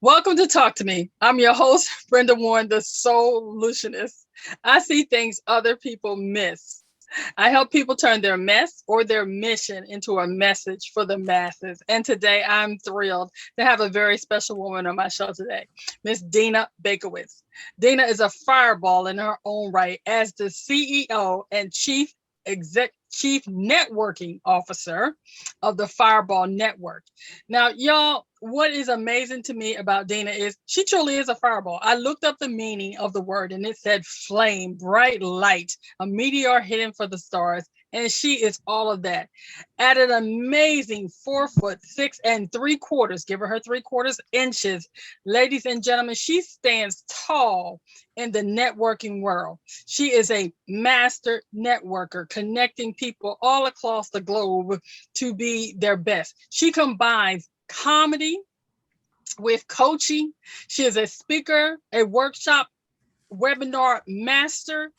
Welcome to Talk to Me. I'm your host, Brenda Warren, the Soulutionist. I see things other people miss. I help people turn their mess or their mission into a message for the masses. And today I'm thrilled to have a very special woman on my show today, Miss Deena Baikowitz. Deena is a fireball in her own right as the CEO and Chief Networking Officer of the Fireball Network. Now, y'all, what is amazing to me about Deena is she truly is a fireball. I looked up the meaning of the word and it said flame, bright light, a meteor hidden for the stars. And she is all of that. At an amazing 4'6" 3/4, give her 3/4 inches. Ladies and gentlemen, she stands tall in the networking world. She is a master networker, connecting people all across the globe to be their best. She combines comedy with coaching. She is a speaker, a workshop webinar master.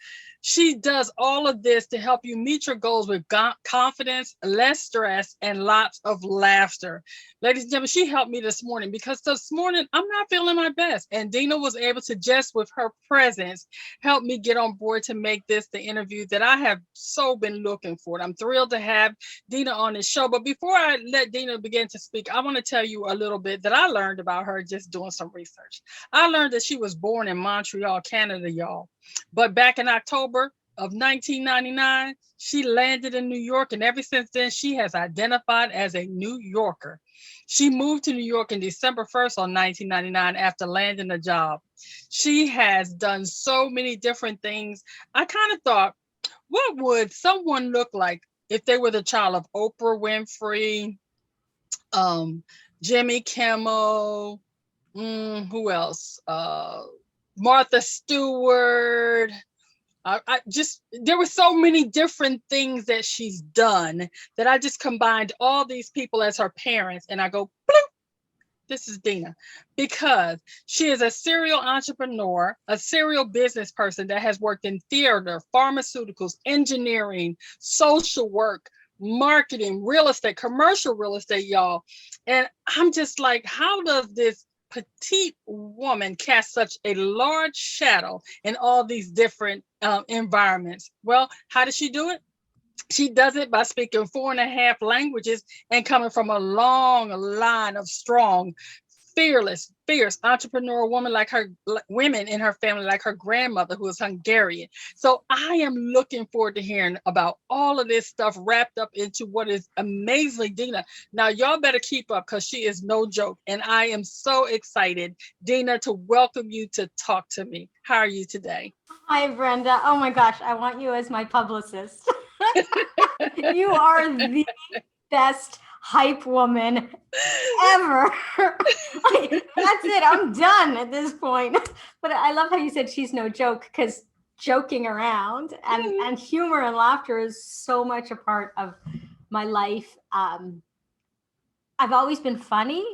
She does all of this to help you meet your goals with confidence, less stress, and lots of laughter. Ladies and gentlemen, she helped me this morning because this morning I'm not feeling my best. And Deena was able to just with her presence help me get on board to make this the interview that I have so been looking for. I'm thrilled to have Deena on the show. But before I let Deena begin to speak, I want to tell you a little bit that I learned about her just doing some research. I learned that she was born in Montreal, Canada, y'all. But back in October of 1999, she landed in New York, and ever since then, she has identified as a New Yorker. She moved to New York in December 1st on 1999 after landing a job. She has done so many different things. I kind of thought, what would someone look like if they were the child of Oprah Winfrey, um, Jimmy Kimmel, who else? Martha Stewart. I just, there were so many different things that she's done that I just combined all these people as her parents, and I go, bloop, this is Deena, because she is a serial entrepreneur, a serial business person that has worked in theater, pharmaceuticals, engineering, social work, marketing, real estate, commercial real estate, y'all. And I'm just like, how does this petite woman cast such a large shadow in all these different environments? Well, how does she do it? She does it by speaking 4.5 languages and coming from a long line of strong, fearless, fierce entrepreneur woman like her, women in her family, like her grandmother, who is Hungarian. So I am looking forward to hearing about all of this stuff wrapped up into what is amazingly Deena. Now, y'all better keep up because she is no joke. And I am so excited, Deena, to welcome you to Talk to Me. How are you today? Hi, Brenda. Oh my gosh, I want you as my publicist. You are the best hype woman ever. That's it. I'm done at this point. But I love how you said she's no joke, because joking around and humor and laughter is so much a part of my life. I've always been funny,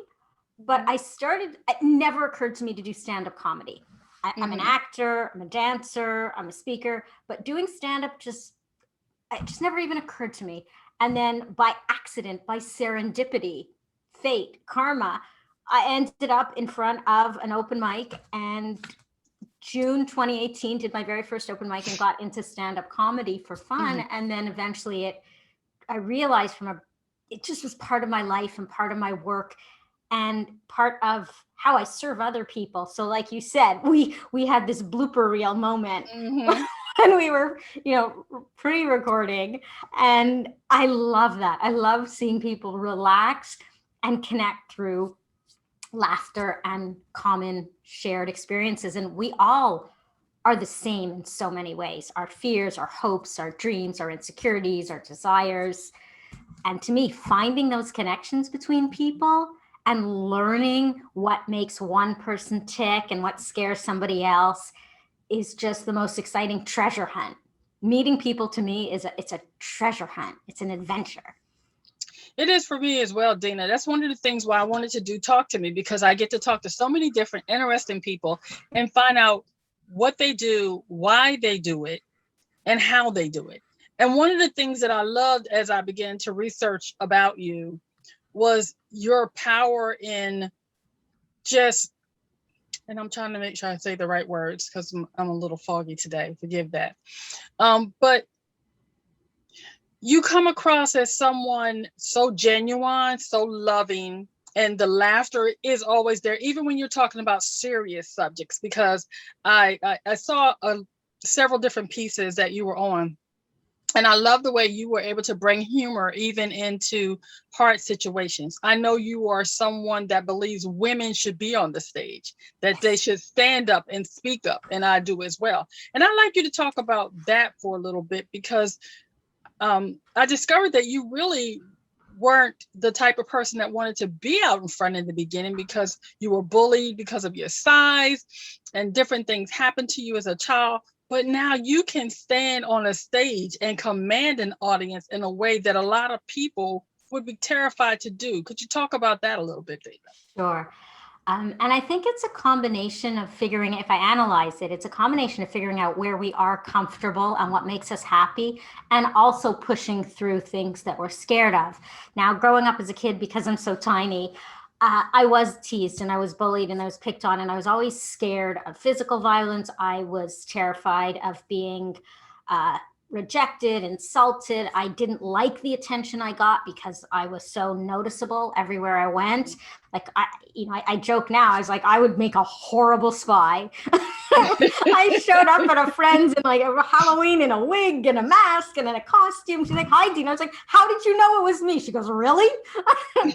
but it never occurred to me to do stand-up comedy. I'm an actor, I'm a dancer, I'm a speaker, but doing stand-up it just never even occurred to me. And then by accident, by serendipity, fate, karma, I ended up in front of an open mic, and June 2018 did my very first open mic and got into stand-up comedy for fun. And then eventually I realized it just was part of my life and part of my work and part of how I serve other people. So like you said, we had this blooper reel moment when we were, pre-recording. And I love that. I love seeing people relax and connect through laughter and common shared experiences. And we all are the same in so many ways. Our fears, our hopes, our dreams, our insecurities, our desires. And to me, finding those connections between people and learning what makes one person tick and what scares somebody else is just the most exciting treasure hunt. Meeting people, to me, it's a treasure hunt. It's an adventure. It is for me as well, Deena. That's one of the things why I wanted to do Talk to Me, because I get to talk to so many different interesting people and find out what they do, why they do it, and how they do it. And one of the things that I loved as I began to research about you was your power in just and I'm trying to make sure I say the right words because I'm a little foggy today. Forgive that. But you come across as someone so genuine, so loving, and the laughter is always there, even when you're talking about serious subjects. Because I saw several different pieces that you were on, and I love the way you were able to bring humor even into hard situations. I know you are someone that believes women should be on the stage, that they should stand up and speak up, and I do as well. And I'd like you to talk about that for a little bit, because I discovered that you really weren't the type of person that wanted to be out in front in the beginning, because you were bullied because of your size and different things happened to you as a child. But now you can stand on a stage and command an audience in a way that a lot of people would be terrified to do. Could you talk about that a little bit, Deena? Sure. And I think it's a combination of figuring, if I analyze it, it's a combination of figuring out where we are comfortable and what makes us happy, and also pushing through things that we're scared of. Now, growing up as a kid, because I'm so tiny, I was teased and I was bullied and I was picked on, and I was always scared of physical violence. I was terrified of being rejected, insulted. I didn't like the attention I got because I was so noticeable everywhere I went. Like, I joke now, I was like, I would make a horrible spy. I showed up at a friend's in like a Halloween in a wig and a mask and in a costume. She's like, "Hi, Deena." I was like, "How did you know it was me?" She goes, "Really?" I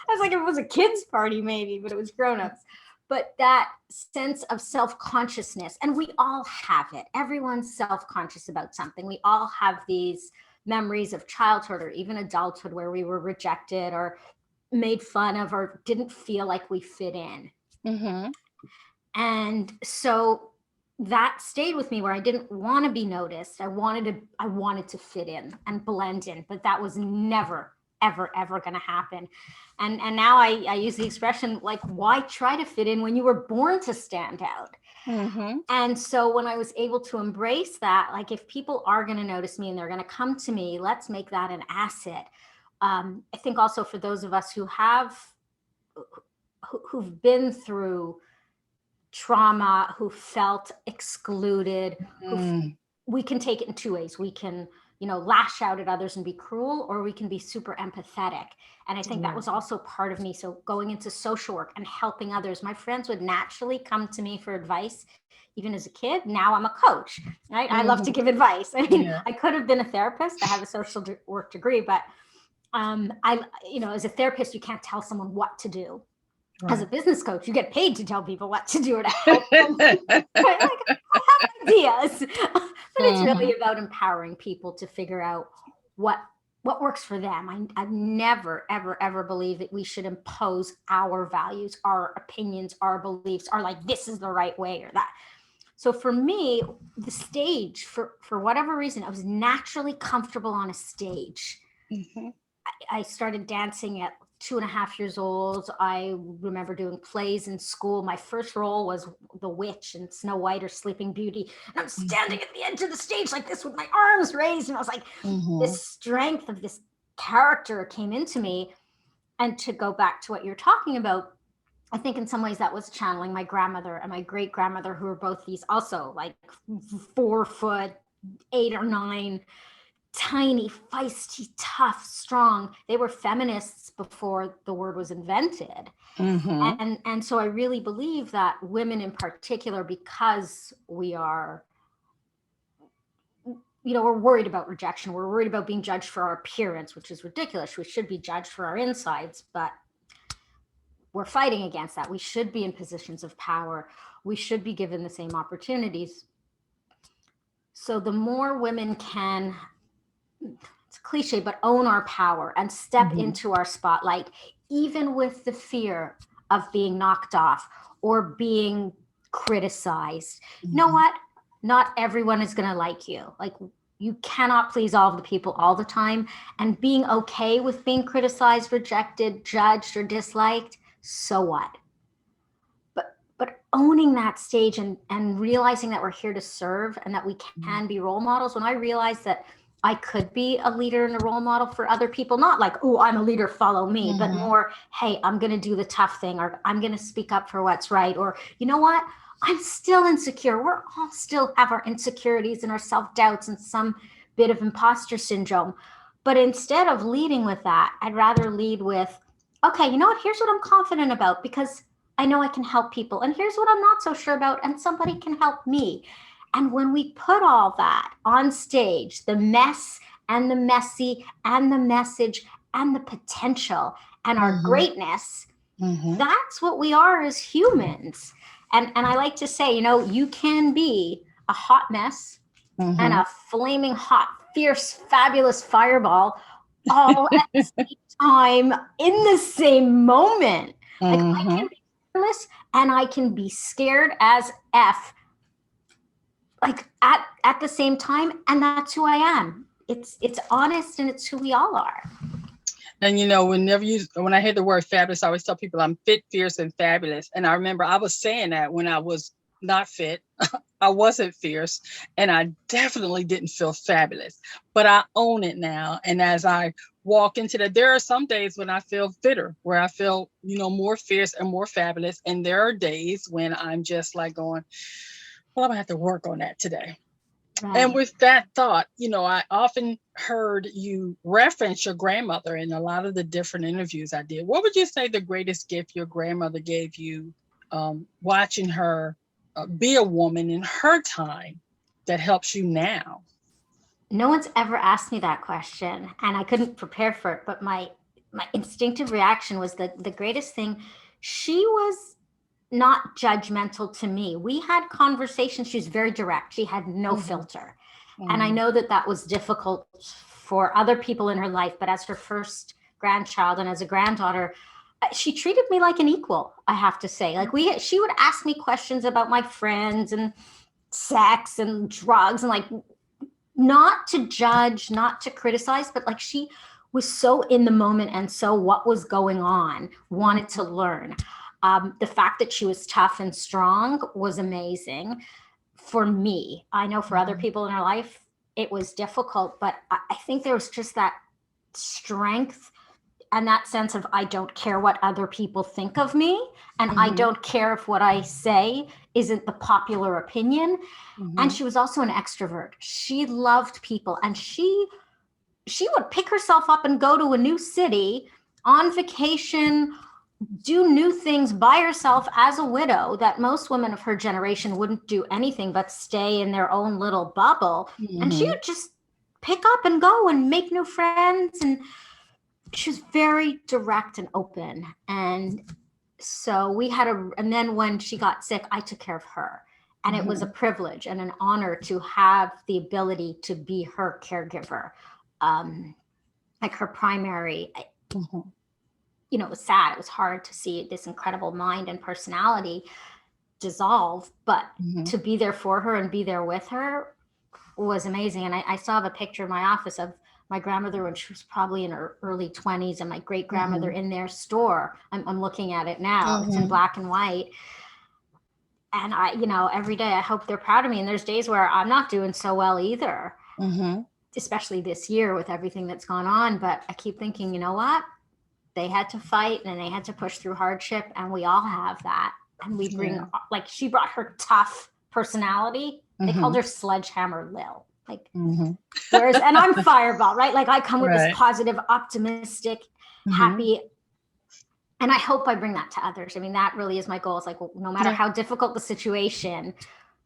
was like, it was a kid's party maybe, but it was grown-ups. But that sense of self-consciousness, and we all have it. Everyone's self-conscious about something. We all have these memories of childhood or even adulthood where we were rejected or made fun of or didn't feel like we fit in. Mm-hmm. And so that stayed with me, where I didn't want to be noticed. I wanted to fit in and blend in, but that was never, ever, ever going to happen. And now I use the expression, like, why try to fit in when you were born to stand out? Mm-hmm. And so when I was able to embrace that, like, if people are going to notice me and they're going to come to me, let's make that an asset. I think also for those of us who've been through trauma, who felt excluded, we can take it in two ways. We can, lash out at others and be cruel, or we can be super empathetic. And I think that was also part of me. So going into social work and helping others, my friends would naturally come to me for advice. Even as a kid, now I'm a coach, right? I love to give advice. I mean, I could have been a therapist. I have a social work degree, but as a therapist, you can't tell someone what to do. Right. As a business coach, you get paid to tell people what to do or to help them. Right? Like, I have ideas, but it's really about empowering people to figure out what works for them. I've never, ever, ever believed that we should impose our values, our opinions, our beliefs, are like, this is the right way or that. So for me, the stage, for whatever reason, I was naturally comfortable on a stage. Mm-hmm. I started dancing at 2.5 years old. I remember doing plays in school. My first role was the witch in Snow White or Sleeping Beauty. And I'm standing at the edge of the stage like this with my arms raised. And I was like, this strength of this character came into me. And to go back to what you're talking about, I think in some ways that was channeling my grandmother and my great grandmother, who were both these also like 4 foot, 8 or 9, tiny, feisty, tough, strong. They were feminists before the word was invented. And so I really believe that women in particular, because we are, we're worried about rejection. We're worried about being judged for our appearance, which is ridiculous. We should be judged for our insides, but we're fighting against that. We should be in positions of power. We should be given the same opportunities. So the more women can, it's cliche, but own our power and step into our spotlight, even with the fear of being knocked off or being criticized. You know what? Not everyone is going to like you. Like, you cannot please all of the people all the time. And being okay with being criticized, rejected, judged, or disliked, so what? But owning that stage and realizing that we're here to serve and that we can be role models. When I realized that I could be a leader and a role model for other people. Not like, oh, I'm a leader, follow me, but more, hey, I'm going to do the tough thing, or I'm going to speak up for what's right. Or, you know what? I'm still insecure. We're all still have our insecurities and our self-doubts and some bit of imposter syndrome. But instead of leading with that, I'd rather lead with, okay, you know what? Here's what I'm confident about because I know I can help people. And here's what I'm not so sure about, and somebody can help me. And when we put all that on stage, the mess and the messy and the message and the potential and our greatness, that's what we are as humans. And I like to say, you know, you can be a hot mess and a flaming hot, fierce, fabulous fireball all at the same time in the same moment. Like I can be fearless and I can be scared as F, like at the same time, and that's who I am. It's honest, and it's who we all are. And you know, when I hear the word fabulous, I always tell people I'm fit, fierce, and fabulous. And I remember I was saying that when I was not fit, I wasn't fierce, and I definitely didn't feel fabulous. But I own it now. And as I walk into that, there are some days when I feel fitter, where I feel, you know, more fierce and more fabulous. And there are days when I'm just like going, well, I'm gonna have to work on that today. Right. And with that thought, you know, I often heard you reference your grandmother in a lot of the different interviews I did. What would you say the greatest gift your grandmother gave you, watching her be a woman in her time that helps you now? No one's ever asked me that question, and I couldn't prepare for it, but my instinctive reaction was that the greatest thing, she was not judgmental to me. We had conversations. She was very direct. She had no filter. And I know that that was difficult for other people in her life, but as her first grandchild and as a granddaughter, she treated me like an equal, I have to say. Like she would ask me questions about my friends and sex and drugs, and like, not to judge, not to criticize, but like she was so in the moment and so what was going on, wanted to learn. The fact that she was tough and strong was amazing for me. I know for other people in her life, it was difficult, but I think there was just that strength and that sense of, I don't care what other people think of me. And I don't care if what I say isn't the popular opinion. And she was also an extrovert. She loved people, and she would pick herself up and go to a new city on vacation, do new things by herself as a widow that most women of her generation wouldn't do anything but stay in their own little bubble. And she would just pick up and go and make new friends. And she was very direct and open. And so we had and then when she got sick, I took care of her. And it was a privilege and an honor to have the ability to be her caregiver, like her primary. You know, it was sad. It was hard to see this incredible mind and personality dissolve, but to be there for her and be there with her was amazing. And I still have a picture in my office of my grandmother when she was probably in her early 20s, and my great grandmother in their store. I'm looking at it now. It's in black and white. And I, you know, every day I hope they're proud of me. And there's days where I'm not doing so well either, especially this year with everything that's gone on. But I keep thinking, you know what? They had to fight and they had to push through hardship, and we all have that. And we bring, like, she brought her tough personality. They called her Sledgehammer Lil. Like, whereas, and I'm Fireball, right? Like, I come with this positive, optimistic, happy, and I hope I bring that to others. I mean, that really is my goal. It's like, well, no matter how difficult the situation,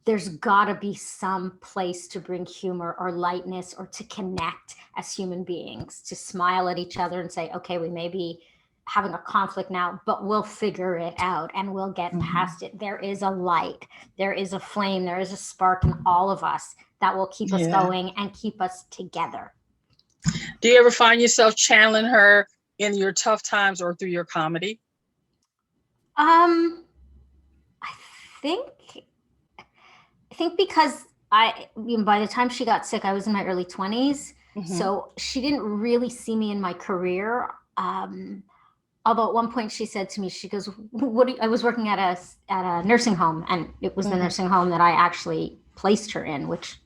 there's gotta be some place to bring humor or lightness or to connect as human beings, to smile at each other and say, okay, we may be having a conflict now, but we'll figure it out and we'll get past it. There is a light, there is a flame, there is a spark in all of us that will keep us going and keep us together. Do you ever find yourself channeling her in your tough times or through your comedy? I think because by the time she got sick, I was in my early 20s. So she didn't really see me in my career. Although at one point she said to me, she goes, I was working at a nursing home, and it was the nursing home that I actually placed her in, which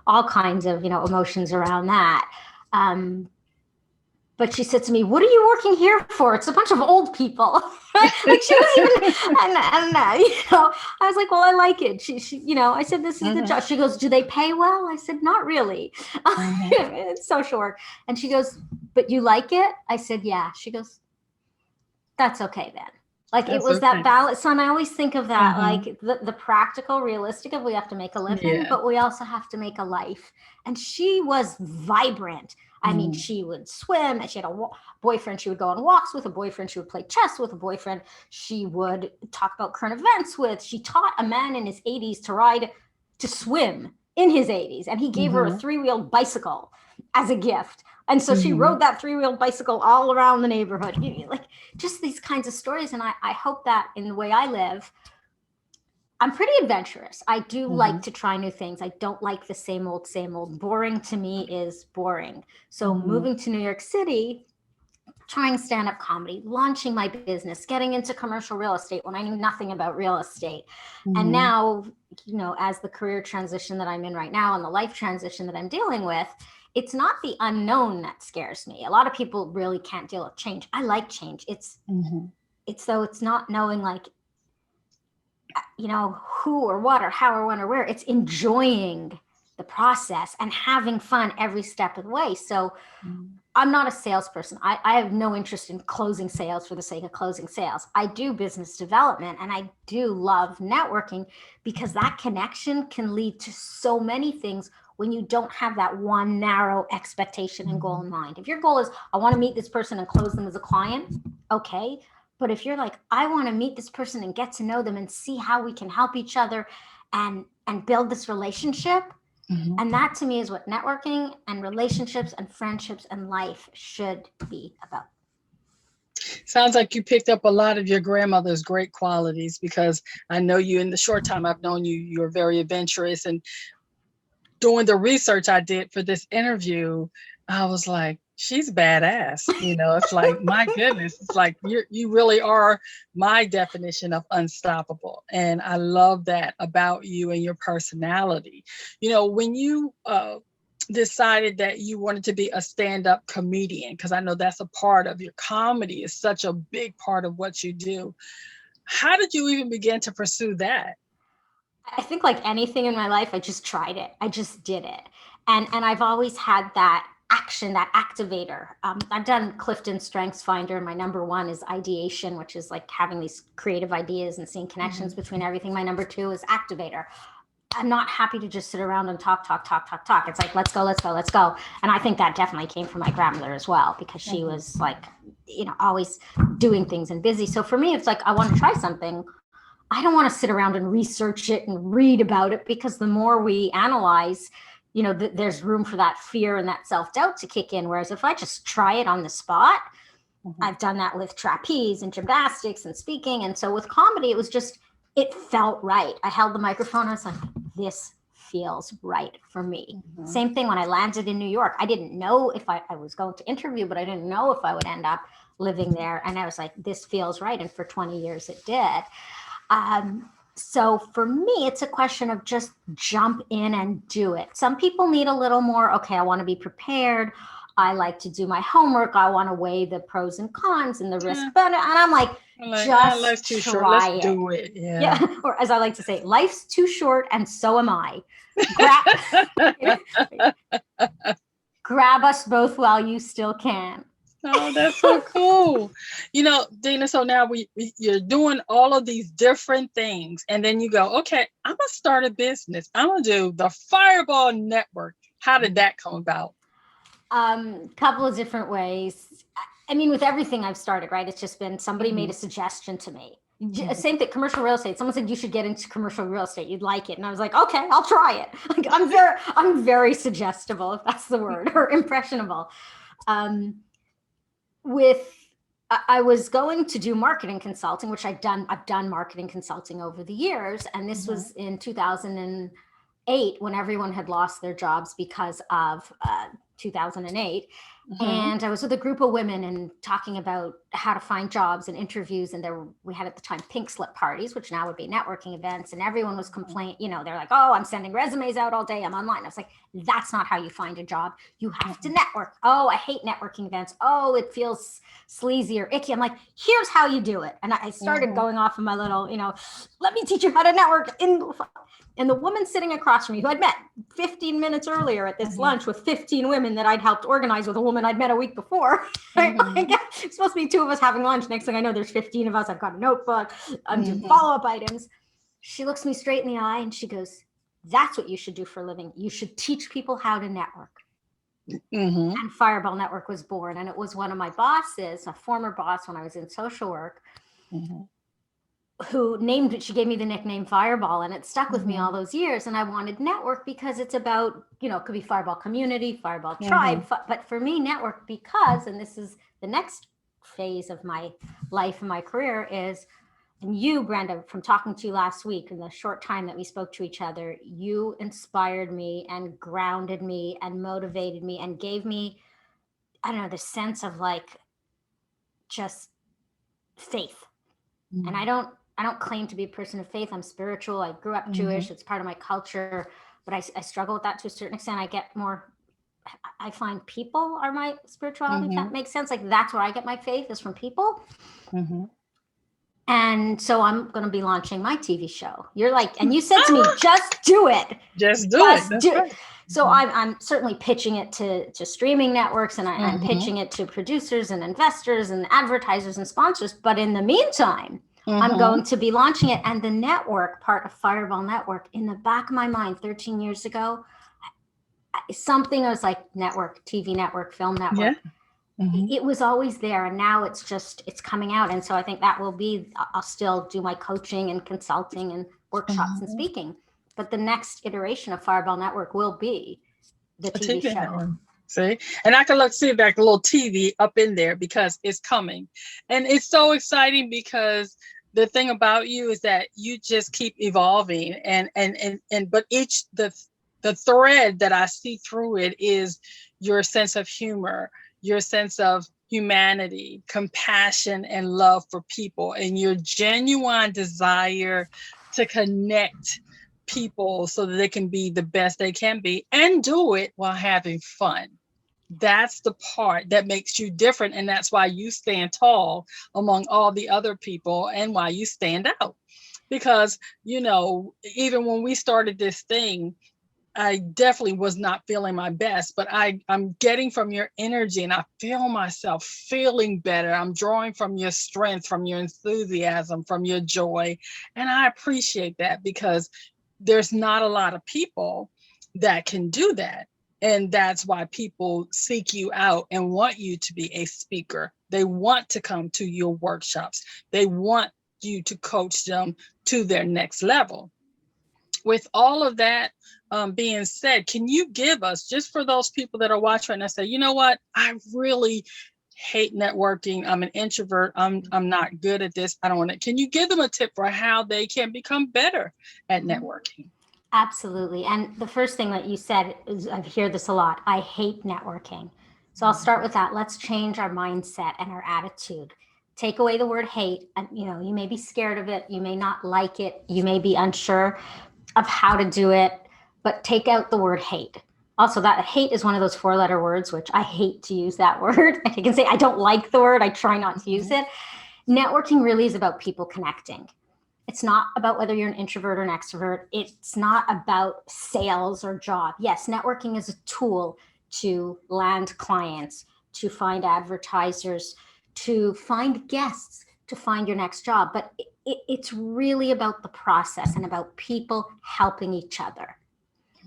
all kinds of, emotions around that. But she said to me, "What are you working here for? It's a bunch of old people." Like she was even, and I was like, "Well, I like it." She I said, "This is the job." She goes, "Do they pay well?" I said, "Not really." It's social work. And she goes, "But you like it?" I said, "Yeah." She goes, "That's okay then." Like it was that balance. So, and I always think of that, like the practical, realistic of we have to make a living, but we also have to make a life. And she was vibrant. I mean, she would swim, and she had a boyfriend she would go on walks with, a boyfriend she would play chess with, a boyfriend she would talk about current events with. She taught a man in his 80s to swim in his 80s, and he gave her a 3-wheeled bicycle as a gift. And so she rode that 3-wheeled bicycle all around the neighborhood. Like just these kinds of stories. And I hope that in the way I live, I'm pretty adventurous. I do like to try new things. I don't like the same old, same old. Boring to me is boring. So moving to New York City, trying stand-up comedy, launching my business, getting into commercial real estate when I knew nothing about real estate. And now, as the career transition that I'm in right now and the life transition that I'm dealing with, it's not the unknown that scares me. A lot of people really can't deal with change. I like change. It's not knowing like, who or what or how or when or where. It's enjoying the process and having fun every step of the way. So I'm not a salesperson. I have no interest in closing sales for the sake of closing sales. I do business development, and I do love networking because that connection can lead to so many things when you don't have that one narrow expectation and goal in mind. If your goal is, I want to meet this person and close them as a client, okay. But if you're like, I want to meet this person and get to know them and see how we can help each other and build this relationship, and that to me is what networking and relationships and friendships and life should be about. Sounds like you picked up a lot of your grandmother's great qualities, because I know you, in the short time I've known you, you're very adventurous. And doing the research I did for this interview, I was like, she's badass. It's like, my goodness, it's like you really are my definition of unstoppable. And I love that about you and your personality. When you decided that you wanted to be a stand-up comedian, because I know that's a part of your comedy, is such a big part of what you do. How did you even begin to pursue that? I think like anything in my life, I just tried it. I just did it. And I've always had that action, that activator. I've done Clifton Strengths Finder, and my number 1 is ideation, which is like having these creative ideas and seeing connections between everything. My number 2 is activator. I'm not happy to just sit around and talk. It's like, let's go. And I think that definitely came from my grandmother as well, because she was like, always doing things and busy. So for me, it's like, I want to try something. I don't want to sit around and research it and read about it, because the more we analyze, there's room for that fear and that self-doubt to kick in. Whereas if I just try it on the spot, I've done that with trapeze and gymnastics and speaking. And so with comedy, it felt right. I held the microphone and I was like, this feels right for me. Same thing when I landed in New York. I didn't know if I was going to interview, but I didn't know if I would end up living there. And I was like, this feels right. And for 20 years it did. So for me, it's a question of just jump in and do it. Some people need a little more, okay, I want to be prepared. I like to do my homework. I want to weigh the pros and cons and the risk benefit. And I'm like, just life's too short. try Let's do it. Yeah. Or as I like to say, life's too short and so am I. Grab us both while you still can. Oh, that's so cool. Deena, so now you're doing all of these different things, and then you go, okay, I'm gonna start a business. I'm gonna do the Fireball Network. How did that come about? Couple of different ways. I mean, with everything I've started, right? It's just been somebody made a suggestion to me. Same thing, commercial real estate. Someone said you should get into commercial real estate. You'd like it, and I was like, okay, I'll try it. Like I'm very suggestible, if that's the word, or impressionable. I was going to do marketing consulting, which I've done marketing consulting over the years. And this was in 2008, when everyone had lost their jobs because of 2008. And I was with a group of women and talking about how to find jobs and interviews. And we had at the time pink slip parties, which now would be networking events. And everyone was complaining, they're like, oh, I'm sending resumes out all day. I'm online. I was like, that's not how you find a job. You have to network. Oh, I hate networking events. Oh, it feels sleazy or icky. I'm like, here's how you do it. And I started going off of my little, let me teach you how to network. And the woman sitting across from me, who I'd met 15 minutes earlier at this lunch with 15 women that I'd helped organize with a woman I'd met a week before. Right? It's supposed to be 2 of us having lunch. Next thing I know, there's 15 of us. I've got a notebook. I'm doing follow-up items. She looks me straight in the eye and she goes, that's what you should do for a living. You should teach people how to network. And Fireball Network was born. And it was one of my bosses, a former boss when I was in social work, who named it. She gave me the nickname Fireball, and it stuck with me all those years. And I wanted network because it's about, it could be Fireball community, Fireball tribe, but for me, network because, and this is the next phase of my life and my career is, and you, Brenda, from talking to you last week in the short time that we spoke to each other, you inspired me and grounded me and motivated me and gave me, I don't know, the sense of like just faith. And I don't claim to be a person of faith. I'm spiritual. I grew up Jewish. It's part of my culture, but I struggle with that to a certain extent. I find people are my spirituality, if that makes sense. Like that's where I get my faith is from people. And so I'm going to be launching my TV show. You're like, and you said to me, just do it. Just do it. So I'm certainly pitching it to streaming networks, and I'm pitching it to producers and investors and advertisers and sponsors. But in the meantime, I'm going to be launching it. And the network part of Fireball Network, in the back of my mind 13 years ago, something I was like, network, TV network, film network. It was always there. And now it's coming out. And so I think that will be, I'll still do my coaching and consulting and workshops and speaking. But the next iteration of Fireball Network will be the TV show. Network. See, and I can see that little TV up in there because it's coming. And it's so exciting because the thing about you is that you just keep evolving but the thread that I see through it is your sense of humor, your sense of humanity, compassion, and love for people, and your genuine desire to connect people so that they can be the best they can be and do it while having fun. That's the part that makes you different. And that's why you stand tall among all the other people and why you stand out. Because, even when we started this thing, I definitely was not feeling my best, but I'm getting from your energy and I feel myself feeling better. I'm drawing from your strength, from your enthusiasm, from your joy. And I appreciate that because there's not a lot of people that can do that. And that's why people seek you out and want you to be a speaker. They want to come to your workshops. They want you to coach them to their next level. With all of that being said, can you give us, just for those people that are watching and I say, you know what, I really hate networking. I'm an introvert. I'm not good at this. I don't want to. Can you give them a tip for how they can become better at networking? Absolutely. And the first thing that you said is, I hear this a lot, I hate networking. So I'll start with that. Let's change our mindset and our attitude. Take away the word hate. And, you may be scared of it. You may not like it. You may be unsure of how to do it, but take out the word hate. Also, that hate is one of those 4-letter words, which I hate to use that word. I can say I don't like the word. I try not to use it. Networking really is about people connecting. It's not about whether you're an introvert or an extrovert. It's not about sales or job. Yes, networking is a tool to land clients, to find advertisers, to find guests, to find your next job. But it's really about the process and about people helping each other.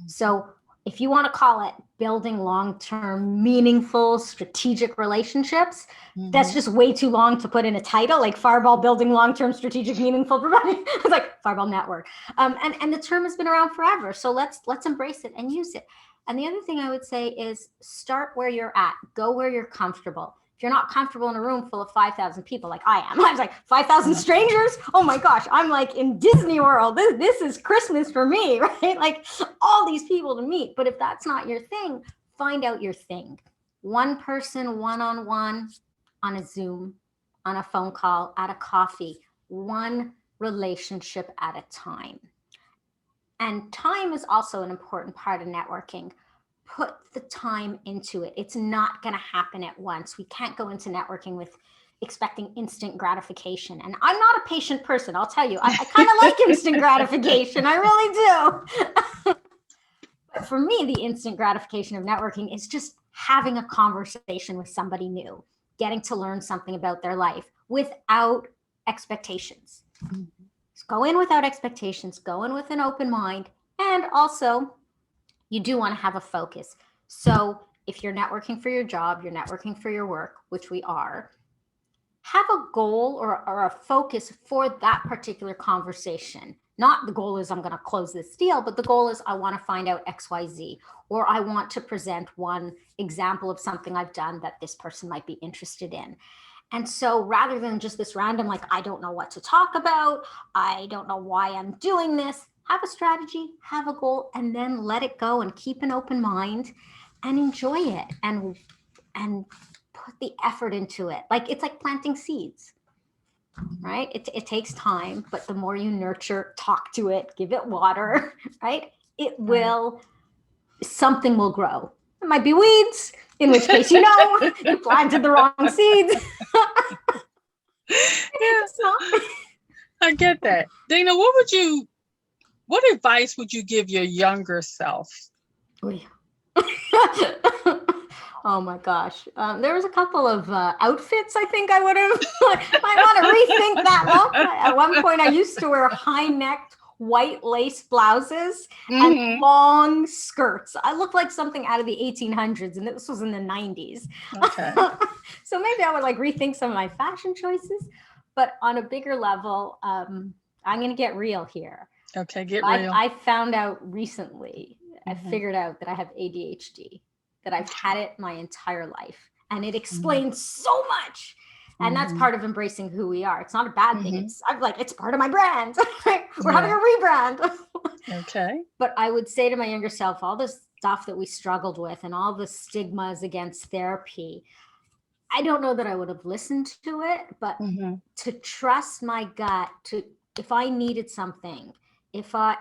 So if you want to call it building long-term, meaningful, strategic relationships, that's just way too long to put in a title, like Fireball building long-term, strategic, meaningful. It's like Fireball Network. And the term has been around forever. So let's embrace it and use it. And the other thing I would say is start where you're at. Go where you're comfortable. If you're not comfortable in a room full of 5,000 people like I am, I was like, 5,000 strangers? Oh my gosh, I'm like in Disney World. This is Christmas for me, right? Like all these people to meet. But if that's not your thing, find out your thing. One person, one-on-one, on a Zoom, on a phone call, at a coffee, one relationship at a time. And time is also an important part of networking. Put the time into it. It's not going to happen at once. We can't go into networking with expecting instant gratification. And I'm not a patient person, I'll tell you. I kind of like instant gratification. I really do. But for me, the instant gratification of networking is just having a conversation with somebody new, getting to learn something about their life without expectations. Just go in without expectations, go in with an open mind, and also you do want to have a focus. So if you're networking for your job, you're networking for your work, which we are, have a goal or a focus for that particular conversation. Not the goal is I'm going to close this deal, but the goal is I want to find out XYZ, or I want to present one example of something I've done that this person might be interested in. And so rather than just this random, like, I don't know what to talk about, I don't know why I'm doing this, have a strategy, have a goal, and then let it go and keep an open mind and enjoy it and put the effort into it. Like, it's like planting seeds, right? It takes time, but the more you nurture, talk to it, give it water, right? It will, something will grow. It might be weeds, in which case, you planted the wrong seeds. Yes, I get that. Deena, what advice would you give your younger self? Oh my gosh. There was a couple of outfits I think I would have, might want to rethink that look. At one point I used to wear high-necked white lace blouses and long skirts. I looked like something out of the 1800s, and this was in the 90s. Okay. So maybe I would like rethink some of my fashion choices, but on a bigger level, I'm going to get real here. Okay, get real. I found out recently, I figured out that I have ADHD, that I've had it my entire life, and it explains so much. And that's part of embracing who we are. It's not a bad thing. It's part of my brand. We're having a rebrand. Okay. But I would say to my younger self, all the stuff that we struggled with and all the stigmas against therapy, I don't know that I would have listened to it, but to trust my gut, to, if I needed something, if I,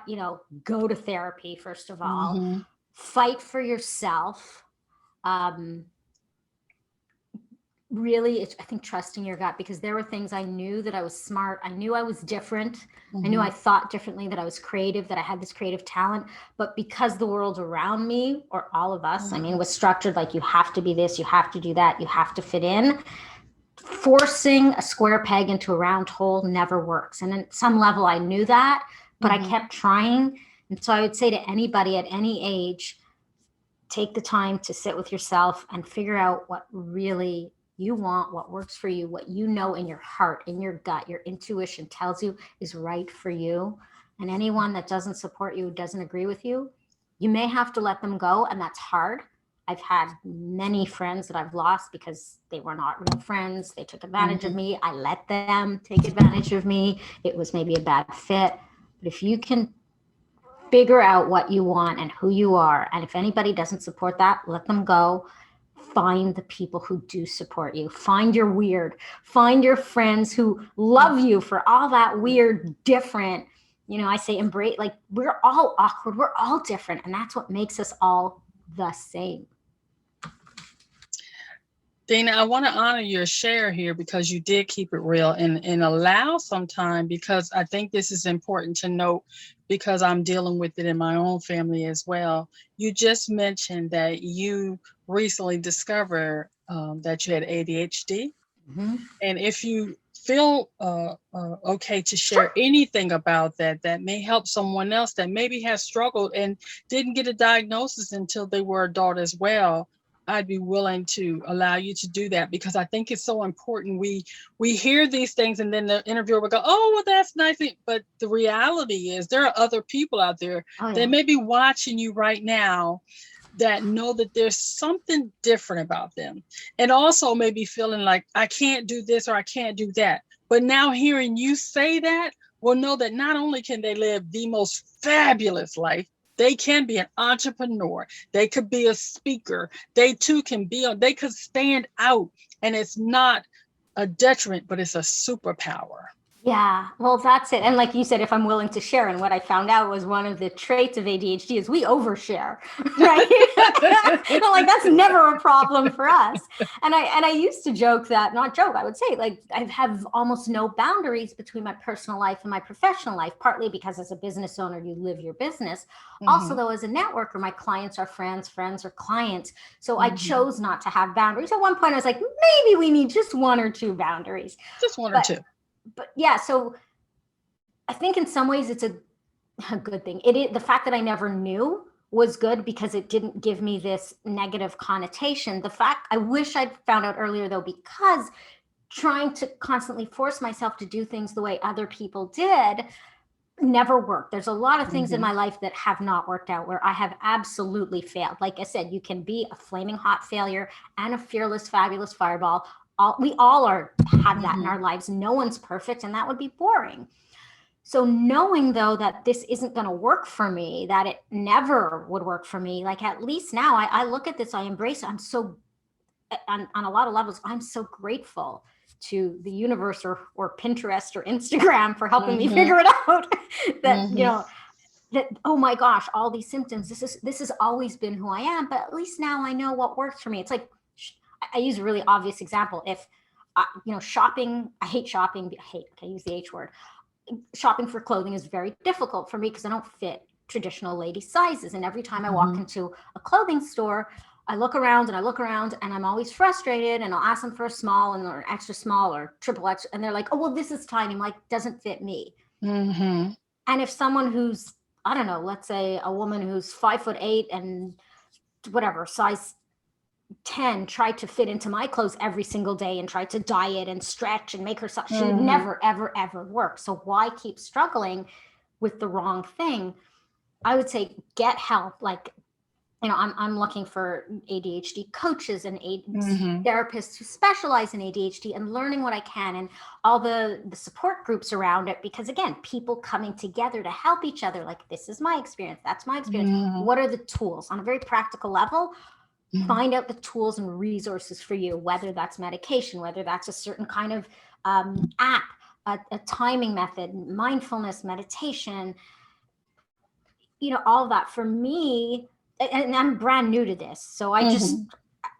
go to therapy, first of all, fight for yourself. Really, I think trusting your gut, because there were things I knew that I was smart. I knew I was different. I knew I thought differently, that I was creative, that I had this creative talent. But because the world around me, or all of us, was structured like, you have to be this, you have to do that, you have to fit in. Forcing a square peg into a round hole never works. And at some level I knew that, but I kept trying. And so I would say to anybody at any age, take the time to sit with yourself and figure out what really you want, what works for you, what you know in your heart, in your gut, your intuition tells you is right for you. And anyone that doesn't support you, doesn't agree with you, you may have to let them go. And that's hard. I've had many friends that I've lost because they were not real friends. They took advantage of me. I let them take advantage of me. It was maybe a bad fit. But if you can figure out what you want and who you are, and if anybody doesn't support that, let them go. Find the people who do support you. Find your weird. Find your friends who love you for all that weird, different. I say embrace, like, we're all awkward. We're all different. And that's what makes us all the same. Deena, I want to honor your share here, because you did keep it real and allow some time, because I think this is important to note, because I'm dealing with it in my own family as well. You just mentioned that you recently discovered that you had ADHD. And if you feel okay to share anything about that may help someone else that maybe has struggled and didn't get a diagnosis until they were adult as well, I'd be willing to allow you to do that, because I think it's so important. We hear these things, and then the interviewer will go, oh, well, that's nice. But the reality is there are other people out there that may be watching you right now that know that there's something different about them, and also maybe feeling like, I can't do this or I can't do that. But now hearing you say that, will know that not only can they live the most fabulous life, they can be an entrepreneur. They could be a speaker. They too can they could stand out. And it's not a detriment, but it's a superpower. Yeah, well, that's it. And like you said, if I'm willing to share, and what I found out was one of the traits of ADHD is we overshare, right? Like that's never a problem for us. And I used to joke that, not joke, I would say like I have almost no boundaries between my personal life and my professional life, partly because as a business owner, you live your business. Also, though, as a networker, my clients are friends, friends are clients. So I chose not to have boundaries. At one point, I was like, maybe we need just one or two boundaries. Just one or two. But yeah, so I think in some ways it's a good thing. The fact that I never knew was good because it didn't give me this negative connotation. The fact I wish I'd found out earlier though, because trying to constantly force myself to do things the way other people did never worked. There's a lot of things in my life that have not worked out, where I have absolutely failed. Like I said, you can be a flaming hot failure and a fearless, fabulous fireball. We all have that in our lives. No one's perfect, and that would be boring. So knowing though that this isn't going to work for me, that it never would work for me, like at least now I look at this, I embrace it. I'm so on a lot of levels, I'm so grateful to the universe or Pinterest or Instagram for helping me figure it out. That you know, that, oh my gosh, all these symptoms, this has always been who I am, but at least now I know what works for me. It's like, I use a really obvious example. If, shopping, I hate shopping. I use the H word. Shopping for clothing is very difficult for me because I don't fit traditional lady sizes. And every time I walk into a clothing store, I look around and I'm always frustrated, and I'll ask them for a small and or an extra small or triple X. And they're like, oh, well, this is tiny. I'm like, doesn't fit me. And if someone who's, I don't know, let's say a woman who's 5'8" and whatever, size 10 tried to fit into my clothes every single day and tried to diet and stretch and make herself, she would never, ever, ever work. So why keep struggling with the wrong thing? I would say get help. Like, I'm looking for ADHD coaches and therapists who specialize in ADHD, and learning what I can, and all the support groups around it. Because again, people coming together to help each other. Like, this is my experience. That's my experience. What are the tools on a very practical level? Find out the tools and resources for you, whether that's medication, whether that's a certain kind of app, a timing method, mindfulness, meditation, all of that. For me, and I'm brand new to this. So I just,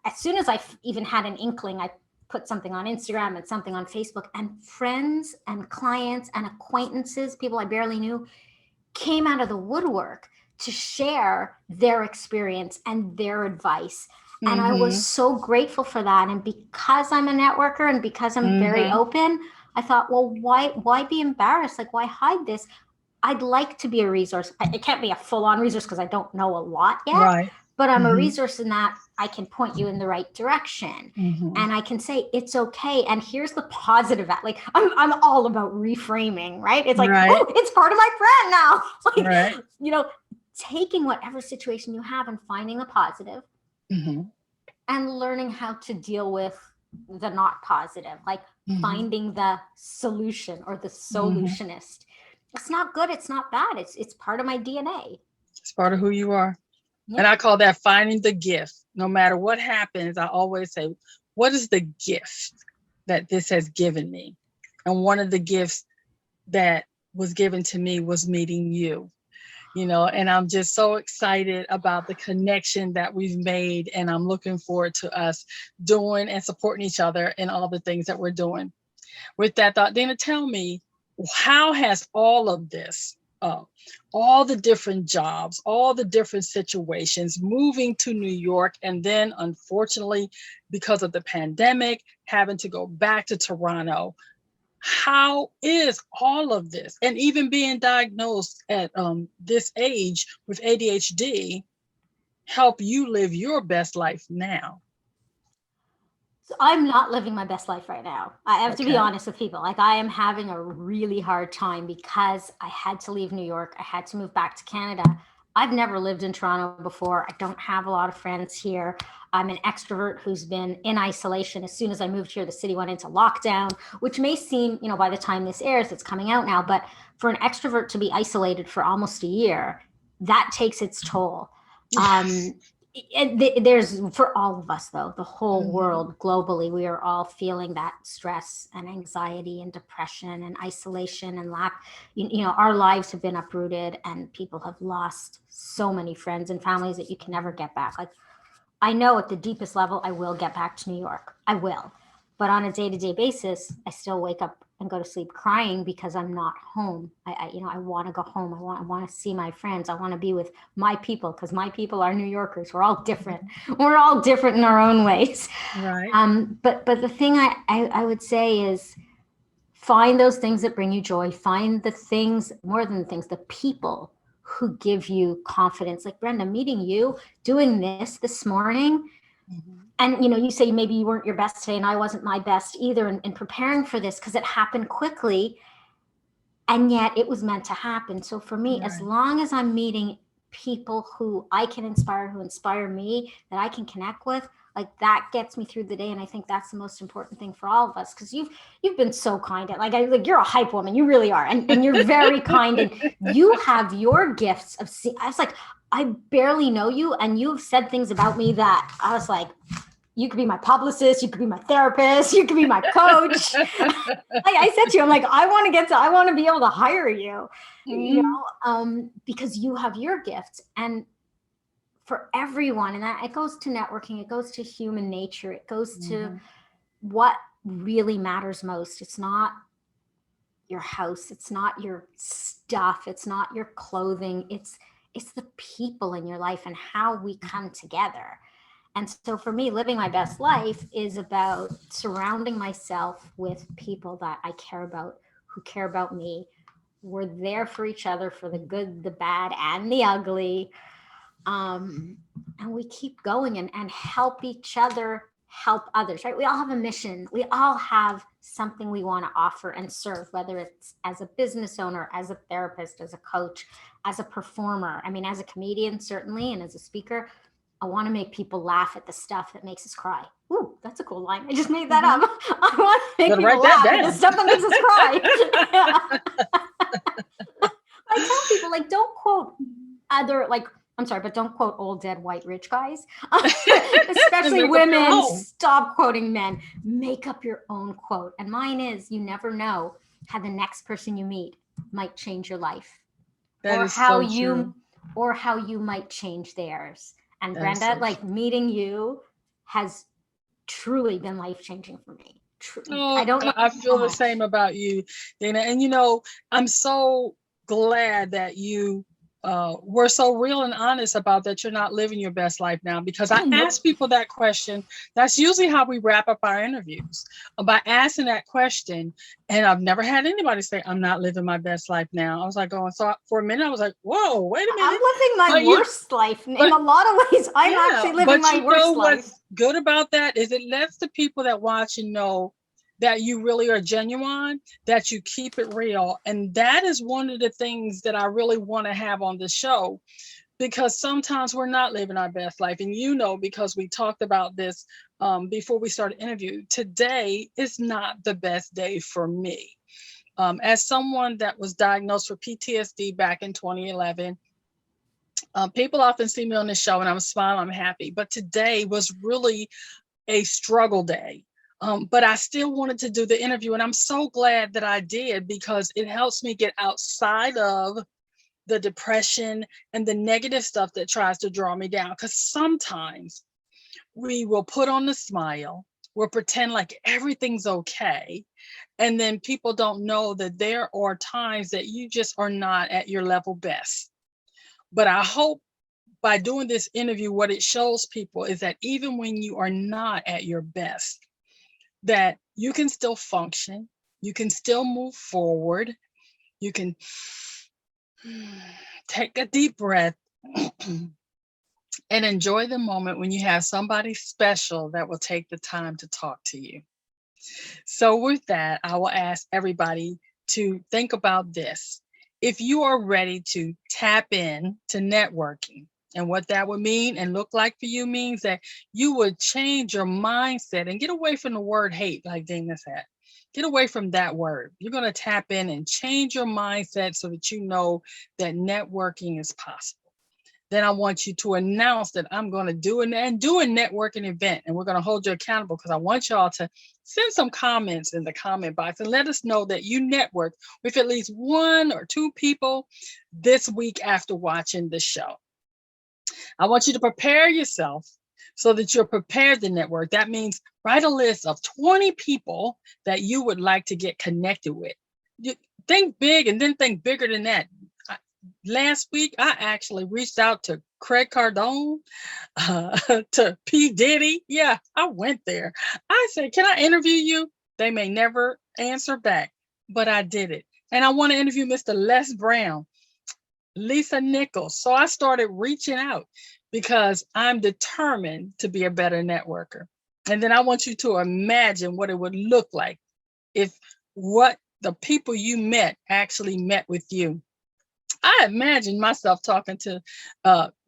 as soon as I even had an inkling, I put something on Instagram and something on Facebook, and friends and clients and acquaintances, people I barely knew, came out of the woodwork to share their experience and their advice. And I was so grateful for that. And because I'm a networker and because I'm very open, I thought, well, why be embarrassed? Like, why hide this? I'd like to be a resource. It can't be a full-on resource because I don't know a lot yet, but I'm a resource in that I can point you in the right direction. And I can say, it's okay. And here's the positive. Like, I'm all about reframing, right? It's like, oh, it's part of my brand now. Like, taking whatever situation you have and finding the positive and learning how to deal with the not positive, like finding the solution or the solutionist. It's not good. It's not bad. It's part of my DNA. It's part of who you are. And I call that finding the gift. No matter what happens, I always say, what is the gift that this has given me? And one of the gifts that was given to me was meeting you. And I'm just so excited about the connection that we've made. And I'm looking forward to us doing and supporting each other in all the things that we're doing. With that thought, Deena, tell me, how has all of this, all the different jobs, all the different situations, moving to New York, and then unfortunately, because of the pandemic, having to go back to Toronto, how is all of this, and even being diagnosed at this age with ADHD, help you live your best life now? So I'm not living my best life right now. I have to be honest with people. Like, I am having a really hard time because I had to leave New York. I had to move back to Canada. I've never lived in Toronto before. I don't have a lot of friends here. I'm an extrovert who's been in isolation. As soon as I moved here, the city went into lockdown, which may seem, by the time this airs, it's coming out now. But for an extrovert to be isolated for almost a year, that takes its toll. there's, for all of us though, the whole Mhm. world globally, we are all feeling that stress and anxiety and depression and isolation and lack. You know, our lives have been uprooted and people have lost so many friends and families that you can never get back. Like, I know at the deepest level, I will get back to New York. I will. But on a day-to-day basis, I still wake up and go to sleep crying because I'm not home. I want to go home. I want to see my friends. I want to be with my people because my people are New Yorkers. We're all different. We're all different in our own ways. Right. But the thing I would say is find those things that bring you joy. Find the things, more than the things, the people who give you confidence. Like Brenda, meeting you, doing this morning, Mhm. and you say maybe you weren't your best today and I wasn't my best either in preparing for this because it happened quickly, and yet it was meant to happen. So for me, as Right. long as I'm meeting people who I can inspire, who inspire me, that I can connect with, like that gets me through the day. And I think that's the most important thing for all of us, because you've been so kind. Like you're a hype woman, you really are, and you're very kind, and you have your gifts of I was like, I barely know you, and you've said things about me that I was like, you could be my publicist, you could be my therapist, you could be my coach. Like I said to you, I'm like, I want to be able to hire you, Mhm. because you have your gifts. And for everyone, and that it goes to networking, it goes to human nature, it goes to Mhm. what really matters most. It's not your house, it's not your stuff, it's not your clothing, it's the people in your life and how we come together. And so for me, living my best life is about surrounding myself with people that I care about, who care about me. We're there for each other, for the good, the bad, and the ugly. And we keep going and help each other, help others, right? We all have a mission. We all have something we want to offer and serve, whether it's as a business owner, as a therapist, as a coach, as a performer. I mean, as a comedian, certainly, and as a speaker, I want to make people laugh at the stuff that makes us cry. Ooh, that's a cool line. I just made that Mhm. up. I want to make Gotta people write that laugh at the down. stuff that makes us cry. I tell people, like, don't quote other, like, I'm sorry, but don't quote old dead white rich guys. And Especially make up your women, own. stop quoting men. Make up your own quote. And mine is, you never know how the next person you meet might change your life, That or is how so true. you might change theirs. And That is Brenda, so like, true. meeting you has truly been life changing for me. I Oh, don't know I how feel the much. same about you, Dana. And I'm so glad that you were so real and honest about that you're not living your best life now. Because I Nope. ask people that question. That's usually how we wrap up our interviews, by asking that question. And I've never had anybody say, "I'm not living my best life now." I was like, going, so for a minute, I was like, "Whoa, wait a I'm minute." living my But worst life in but a lot of ways. I'm yeah, actually living but my worst life. what's good about that is it lets the people that watch you know that you really are genuine, that you keep it real. And that is one of the things that I really want to have on the show, because sometimes we're not living our best life. And because we talked about this before we started interview, today is not the best day for me. As someone that was diagnosed with PTSD back in 2011, people often see me on this show and I'm smiling, I'm happy. But today was really a struggle day. But I still wanted to do the interview, and I'm so glad that I did, because it helps me get outside of the depression and the negative stuff that tries to draw me down. Because sometimes we will put on the smile, we'll pretend like everything's okay. And then people don't know that there are times that you just are not at your level best. But I hope by doing this interview, what it shows people is that even when you are not at your best, that you can still function, you can still move forward, you can take a deep breath and enjoy the moment when you have somebody special that will take the time to talk to you. So, with that, I will ask everybody to think about this. If you are ready to tap in to networking, and what that would mean and look like for you means that you would change your mindset and get away from the word hate, like Dana said. Get away from that word. You're going to tap in and change your mindset so that you know that networking is possible, then I want you to announce that I'm going to do a networking event, and we're going to hold you accountable, because I want y'all to send some comments in the comment box and let us know that you network with at least 1 or 2 people this week after watching the show. I want you to prepare yourself so that you're prepared to network. That means write a list of 20 people that you would like to get connected with. You think big, and then think bigger than that. Last week, I actually reached out to Craig Cardone, to P. Diddy. Yeah, I went there. I said, can I interview you? They may never answer back, but I did it. And I want to interview Mr. Les Brown, Lisa Nichols. So I started reaching out because I'm determined to be a better networker. And then I want you to imagine what it would look like if what the people you met actually met with you. I imagine myself talking to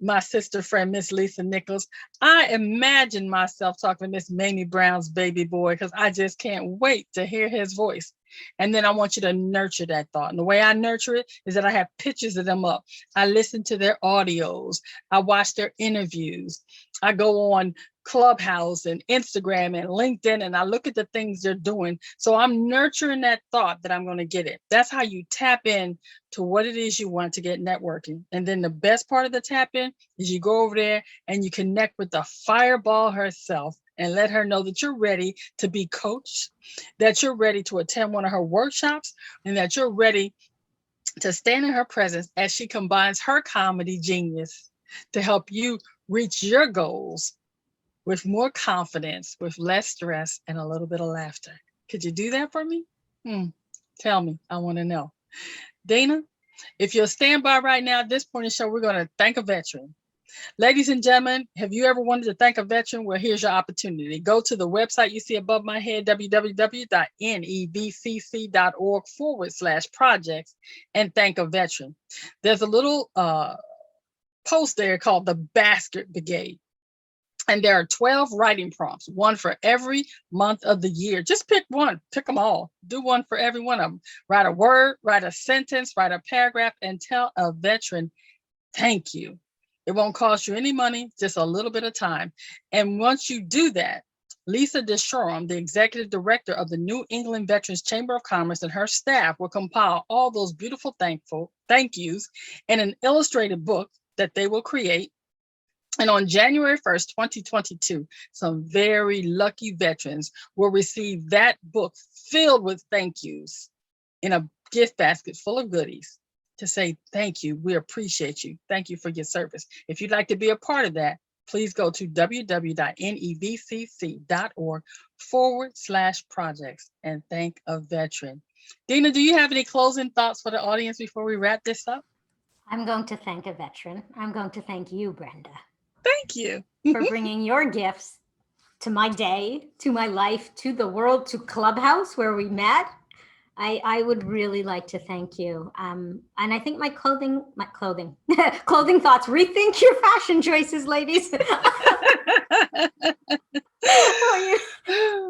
my sister friend, Miss Lisa Nichols. I imagine myself talking to Miss Mamie Brown's baby boy, because I just can't wait to hear his voice. And then I want you to nurture that thought. And the way I nurture it is that I have pictures of them up. I listen to their audios. I watch their interviews. I go on Clubhouse and Instagram and LinkedIn, and I look at the things they're doing. So I'm nurturing that thought that I'm going to get it. That's how you tap in to what it is you want to get networking. And then the best part of the tap in is you go over there and you connect with the fireball herself and let her know that you're ready to be coached, that you're ready to attend one of her workshops, and that you're ready to stand in her presence as she combines her comedy genius to help you reach your goals with more confidence, with less stress, and a little bit of laughter. Could you do that for me? Tell me. I want to know. Deena, if you'll stand by right now, at this point in the show, we're going to thank a veteran. Ladies and gentlemen, have you ever wanted to thank a veteran? Well, here's your opportunity. Go to the website you see above my head, www.nevcc.org/projects, and thank a veteran. There's a little post there called the Basket Brigade. And there are 12 writing prompts, one for every month of the year. Just pick one, pick them all. Do one for every one of them. Write a word, write a sentence, write a paragraph, and tell a veteran, thank you. It won't cost you any money, just a little bit of time. And once you do that, Lisa Deshawn, the executive director of the New England Veterans Chamber of Commerce, and her staff will compile all those beautiful thank yous in an illustrated book that they will create. And on January 1st, 2022, some very lucky veterans will receive that book filled with thank yous in a gift basket full of goodies to say, thank you, we appreciate you. Thank you for your service. If you'd like to be a part of that, please go to www.nevcc.org/projects and thank a veteran. Deena, do you have any closing thoughts for the audience before we wrap this up? I'm going to thank a veteran. I'm going to thank you, Brenda. Thank you. For bringing your gifts to my day, to my life, to the world, to Clubhouse where we met. I would really like to thank you. And I think my clothing thoughts, rethink your fashion choices, ladies.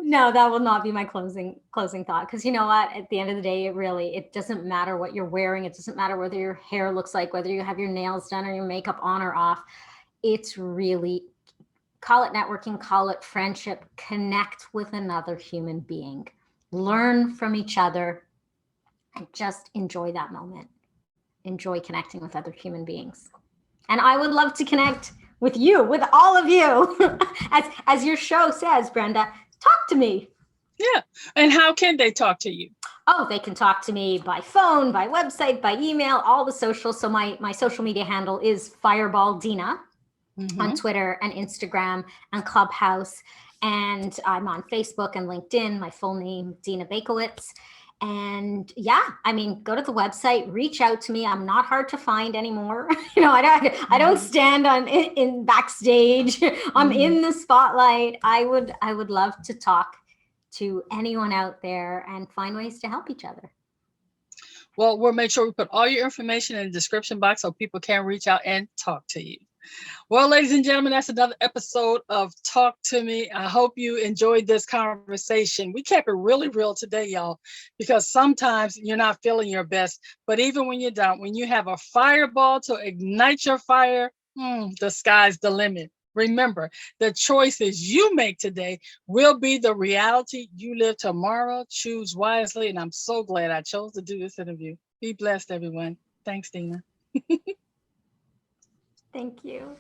No, that will not be my closing thought. Because you know what? At the end of the day, it doesn't matter what you're wearing. It doesn't matter whether your hair looks like, whether you have your nails done or your makeup on or off. It's really, call it networking, call it friendship, connect with another human being, learn from each other, and just enjoy that moment. Enjoy connecting with other human beings. And I would love to connect with you, with all of you. As your show says, Brenda, talk to me. Yeah. And how can they talk to you? Oh, they can talk to me by phone, by website, by email, all the socials. So my social media handle is Fireball Deena. On Twitter and Instagram and Clubhouse. And I'm on Facebook and LinkedIn, my full name, Deena Baikowitz. And yeah, I mean, go to the website, reach out to me. I'm not hard to find anymore. You know, I don't stand in backstage. I'm in the spotlight. I would love to talk to anyone out there and find ways to help each other. Well, we'll make sure we put all your information in the description box so people can reach out and talk to you. Well, ladies and gentlemen, that's another episode of Talk to Me. I hope you enjoyed this conversation. We kept it really real today, y'all, because sometimes you're not feeling your best. But even when you don't, when you have a fireball to ignite your fire, The sky's the limit. Remember, the choices you make today will be the reality you live tomorrow. Choose wisely. And I'm so glad I chose to do this interview. Be blessed, everyone. Thanks, Deena. Thank you.